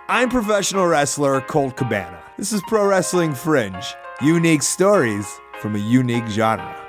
I'm professional wrestler Colt Cabana. This is Pro Wrestling Fringe, unique stories from a unique genre.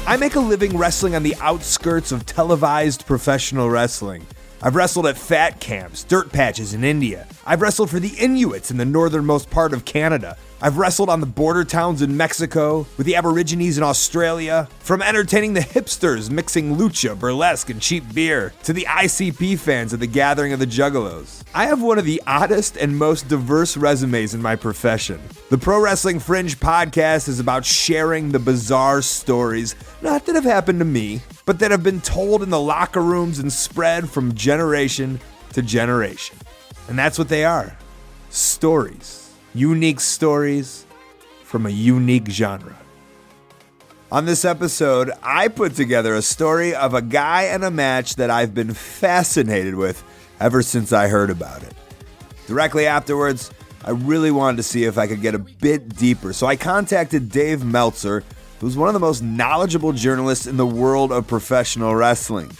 I make a living wrestling on the outskirts of televised professional wrestling. I've wrestled at fat camps, dirt patches in India. I've wrestled for the Inuits in the northernmost part of Canada. I've wrestled on the border towns in Mexico, with the Aborigines in Australia. From entertaining the hipsters mixing lucha, burlesque, and cheap beer, to the ICP fans at the Gathering of the Juggalos. I have one of the oddest and most diverse resumes in my profession. The Pro Wrestling Fringe podcast is about sharing the bizarre stories, not that have happened to me, but that have been told in the locker rooms and spread from generation to generation. And that's what they are. Stories. Unique stories from a unique genre. On this episode, I put together a story of a guy and a match that I've been fascinated with ever since I heard about it. Directly afterwards, I really wanted to see if I could get a bit deeper, so I contacted Dave Meltzer, who's one of the most knowledgeable journalists in the world of professional wrestling.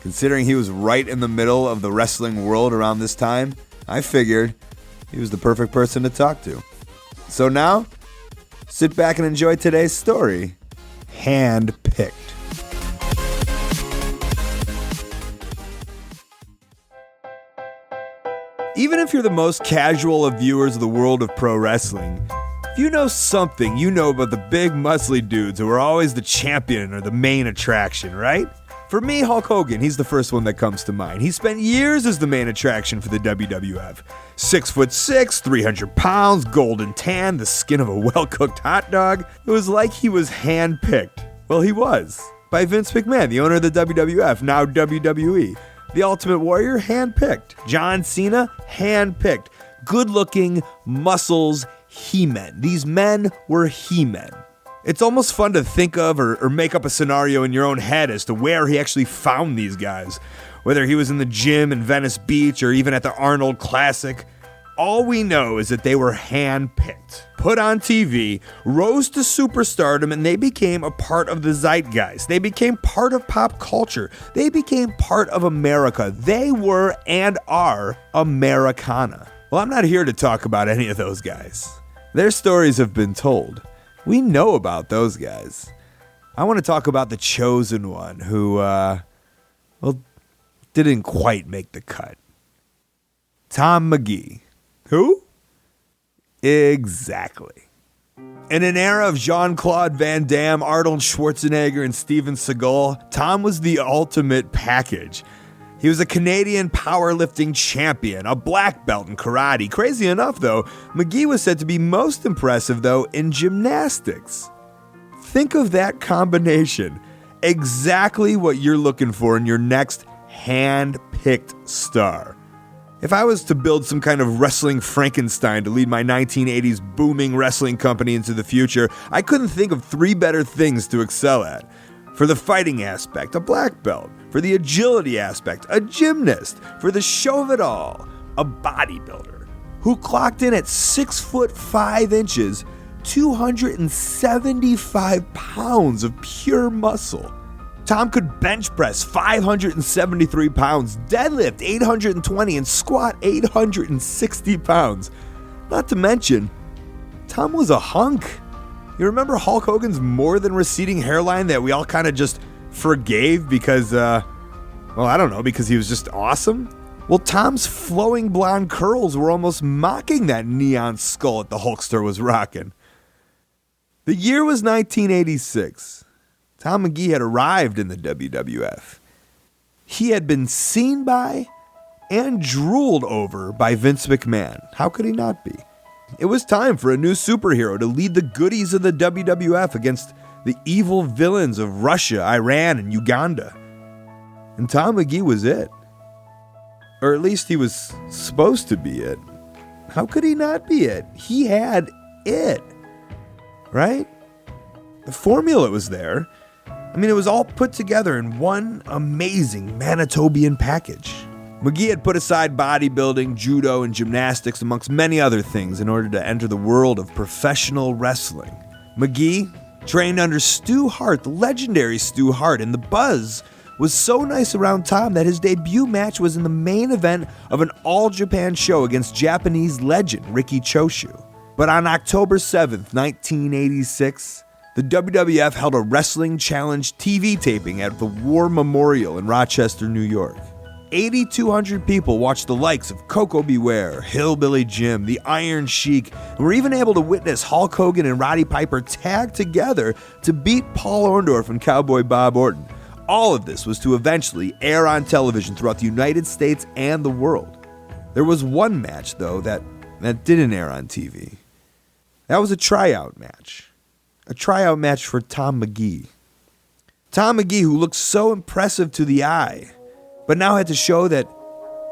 Considering he was right in the middle of the wrestling world around this time, I figured he was the perfect person to talk to. So now, sit back and enjoy today's story, Handpicked. Even if you're the most casual of viewers of the world of pro wrestling, if you know something, you know about the big muscly dudes who are always the champion or the main attraction, right? For me, Hulk Hogan, he's the first one that comes to mind. He spent years as the main attraction for the WWF. 6'6", 300 pounds, golden tan, the skin of a well-cooked hot dog. It was like he was handpicked. Well, he was. By Vince McMahon, the owner of the WWF, now WWE. The Ultimate Warrior, handpicked. John Cena, handpicked. Good-looking, muscles, he-men. These men were he-men. It's almost fun to think of or make up a scenario in your own head as to where he actually found these guys. Whether he was in the gym in Venice Beach or even at the Arnold Classic. All we know is that they were handpicked, put on TV, rose to superstardom, and they became a part of the zeitgeist. They became part of pop culture. They became part of America. They were and are Americana. Well, I'm not here to talk about any of those guys. Their stories have been told. We know about those guys. I want to talk about the chosen one who, didn't quite make the cut. Tom Mcgee. Who? Exactly. In an era of Jean-Claude Van Damme, Arnold Schwarzenegger, and Steven Seagal, Tom was the ultimate package. He was a Canadian powerlifting champion, a black belt in karate. Crazy enough, though, Mcgee was said to be most impressive, though, in gymnastics. Think of that combination. Exactly what you're looking for in your next hand-picked star. If I was to build some kind of wrestling Frankenstein to lead my 1980s booming wrestling company into the future, I couldn't think of three better things to excel at. For the fighting aspect, a black belt. For the agility aspect, a gymnast. For the show of it all, a bodybuilder who clocked in at 6'5", 275 pounds of pure muscle. Tom could bench press 573 pounds, deadlift 820, and squat 860 pounds. Not to mention, Tom was a hunk. You remember Hulk Hogan's more than receding hairline that we all kind of just forgave because, because he was just awesome? Well, Tom's flowing blonde curls were almost mocking that neon skull that the Hulkster was rocking. The year was 1986. Tom Mcgee had arrived in the WWF. He had been seen by and drooled over by Vince McMahon. How could he not be? It was time for a new superhero to lead the goodies of the WWF against the evil villains of Russia, Iran, and Uganda. And Tom Mcgee was it. Or at least he was supposed to be it. How could he not be it? He had it. Right? The formula was there. I mean, it was all put together in one amazing Manitobian package. Mcgee had put aside bodybuilding, judo, and gymnastics, amongst many other things, in order to enter the world of professional wrestling. Mcgee trained under Stu Hart, the legendary Stu Hart, and the buzz was so nice around Tom that his debut match was in the main event of an All-Japan show against Japanese legend Riki Choshu. But on October 7th, 1986, the WWF held a Wrestling Challenge TV taping at the War Memorial in Rochester, New York. 8,200 people watched the likes of Koko Beware, Hillbilly Jim, the Iron Sheik, and were even able to witness Hulk Hogan and Roddy Piper tag together to beat Paul Orndorff and Cowboy Bob Orton. All of this was to eventually air on television throughout the United States and the world. There was one match, though, that didn't air on TV. That was a tryout match. A tryout match for Tom Mcgee. Tom Mcgee, who looked so impressive to the eye, but now had to show that,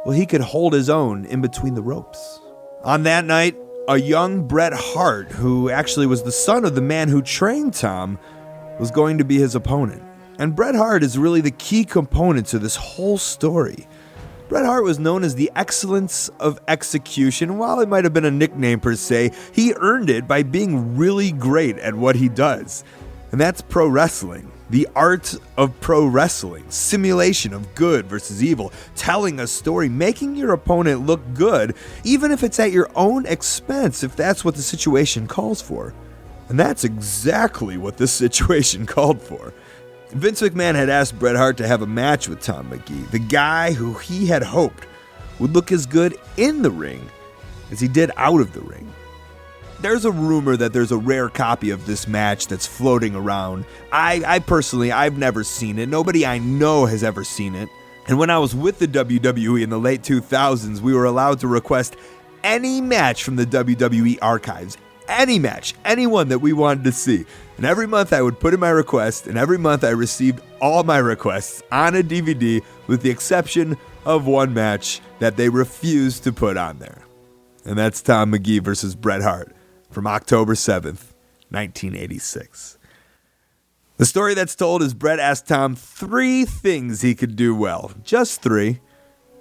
well, he could hold his own in between the ropes. On that night, a young Bret Hart, who actually was the son of the man who trained Tom, was going to be his opponent. And Bret Hart is really the key component to this whole story. Bret Hart was known as the excellence of execution. While it might have been a nickname per se, he earned it by being really great at what he does. And that's pro wrestling. The art of pro wrestling, simulation of good versus evil, telling a story, making your opponent look good, even if it's at your own expense, if that's what the situation calls for. And that's exactly what this situation called for. Vince McMahon had asked Bret Hart to have a match with Tom Mcgee, the guy who he had hoped would look as good in the ring as he did out of the ring. There's a rumor that there's a rare copy of this match that's floating around. I personally, I've never seen it. Nobody I know has ever seen it. And when I was with the WWE in the late 2000s, we were allowed to request any match from the WWE archives. Any match, anyone that we wanted to see. And every month I would put in my request, and every month I received all my requests on a DVD, with the exception of one match that they refused to put on there. And that's Tom Mcgee versus Bret Hart from October 7th, 1986. The story that's told is Bret asked Tom 3 things he could do well. Just 3.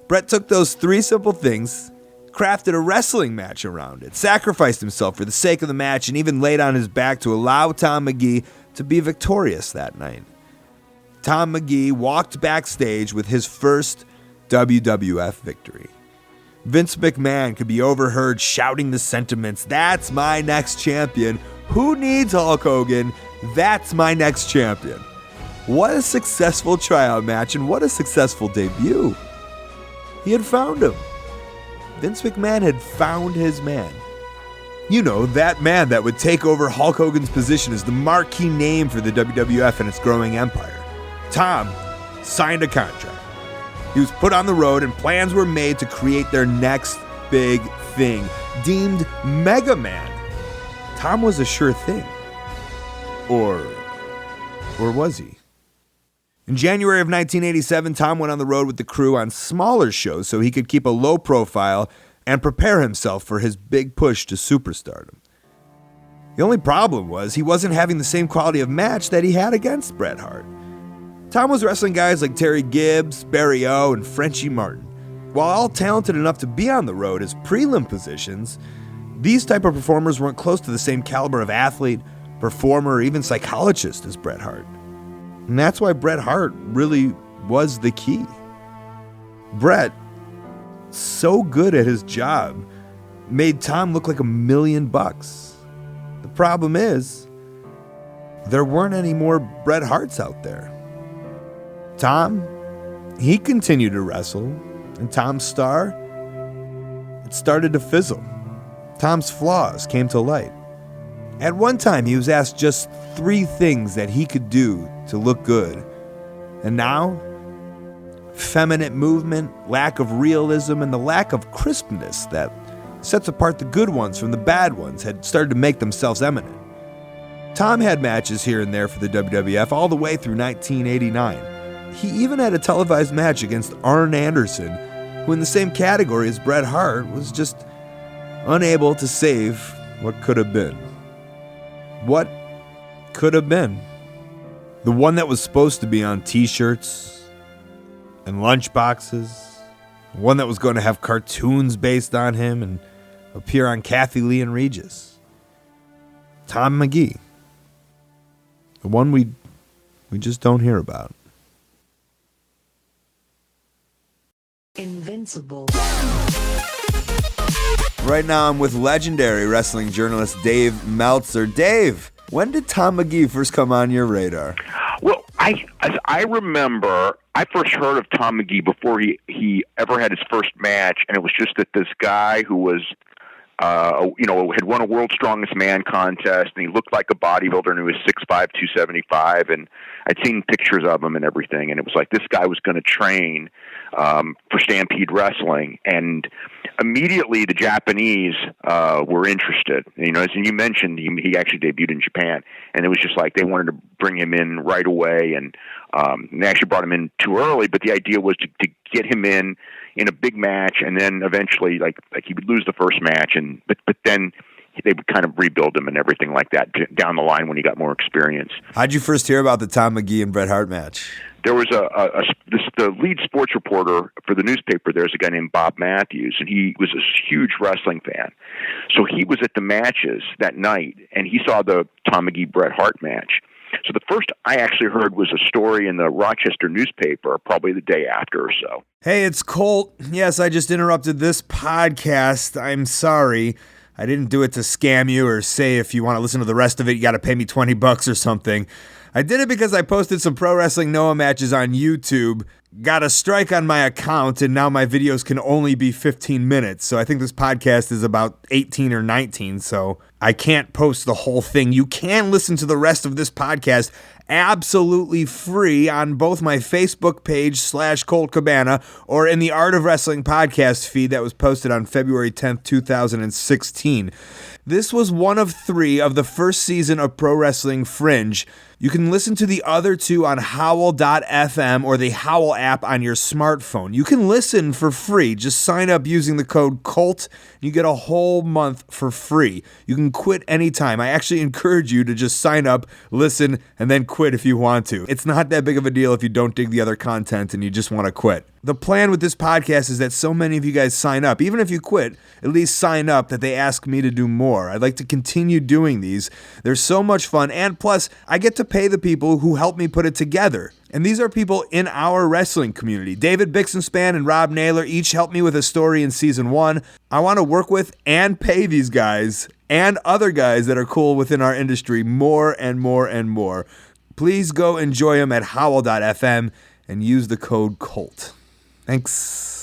Bret took those 3 simple things, crafted a wrestling match around it, sacrificed himself for the sake of the match, and even laid on his back to allow Tom Mcgee to be victorious that night. Tom Mcgee walked backstage with his first WWF victory. Vince McMahon could be overheard shouting the sentiments, "That's my next champion. Who needs Hulk Hogan? That's my next champion." What a successful tryout match, and what a successful debut. He had found him. Vince McMahon had found his man. You know, that man that would take over Hulk Hogan's position as the marquee name for the WWF and its growing empire. Tom signed a contract. He was put on the road, and plans were made to create their next big thing, deemed Mega Man. Tom was a sure thing. Or was he? In January of 1987, Tom went on the road with the crew on smaller shows so he could keep a low profile and prepare himself for his big push to superstardom. The only problem was he wasn't having the same quality of match that he had against Bret Hart. Tom was wrestling guys like Terry Gibbs, Barry O, and Frenchie Martin. While all talented enough to be on the road as prelim positions, these type of performers weren't close to the same caliber of athlete, performer, or even psychologist as Bret Hart. And that's why Bret Hart really was the key. Bret, so good at his job, made Tom look like $1 million. The problem is, there weren't any more Bret Harts out there. Tom, he continued to wrestle, and Tom's star, it started to fizzle. Tom's flaws came to light. At one time, he was asked just 3 things that he could do to look good. And now, feminine movement, lack of realism, and the lack of crispness that sets apart the good ones from the bad ones had started to make themselves eminent. Tom had matches here and there for the WWF all the way through 1989. He even had a televised match against Arn Anderson, who in the same category as Bret Hart was just unable to save what could have been. What could have been? The one that was supposed to be on t-shirts and lunchboxes, the one that was going to have cartoons based on him and appear on Kathy Lee and Regis. Tom Mcgee. The one we just don't hear about. Invincible. Right now I'm with legendary wrestling journalist Dave Meltzer. Dave, when did Tom Mcgee first come on your radar? Well, as I remember, I first heard of Tom Mcgee before he ever had his first match, and it was just that this guy who was, had won a World's Strongest Man contest, and he looked like a bodybuilder, and he was 6'5", 275, and I'd seen pictures of him and everything, and it was like this guy was going to train for Stampede Wrestling, and immediately the Japanese were interested. As you mentioned, he actually debuted in Japan, and it was just like they wanted to bring him in right away, and they actually brought him in too early, but the idea was to get him in a big match, and then eventually like he would lose the first match, but then they would kind of rebuild him and everything like that down the line when he got more experience. How'd you first hear about the Tom Mcgee and Bret Hart match? There was the lead sports reporter for the newspaper. There's a guy named Bob Matthews, and he was a huge wrestling fan. So he was at the matches that night, and he saw the Tom Mcgee Bret Hart match. So the first I actually heard was a story in the Rochester newspaper, probably the day after or so. Hey, it's Colt. Yes, I just interrupted this podcast. I'm sorry. I didn't do it to scam you or say if you want to listen to the rest of it, you got to pay me $20 or something. I did it because I posted some Pro Wrestling Noah matches on YouTube, got a strike on my account, and now my videos can only be 15 minutes. So I think this podcast is about 18 or 19, so I can't post the whole thing. You can listen to the rest of this podcast absolutely free on both my Facebook page /Colt Cabana or in the Art of Wrestling podcast feed that was posted on February 10th, 2016. This was one of 3 of the first season of Pro Wrestling Fringe. You can listen to the other 2 on Howl.fm or the Howl app on your smartphone. You can listen for free. Just sign up using the code COLT. You get a whole month for free. You can quit anytime. I actually encourage you to just sign up, listen, and then quit if you want to. It's not that big of a deal if you don't dig the other content and you just want to quit. The plan with this podcast is that so many of you guys sign up. Even if you quit, at least sign up that they ask me to do more. I'd like to continue doing these. They're so much fun, and plus, I get to pay the people who help me put it together. And these are people in our wrestling community. David Bixenspan and Rob Naylor each helped me with a story in season 1. I want to work with and pay these guys and other guys that are cool within our industry more and more and more. Please go enjoy them at Howl.fm and use the code COLT. Thanks.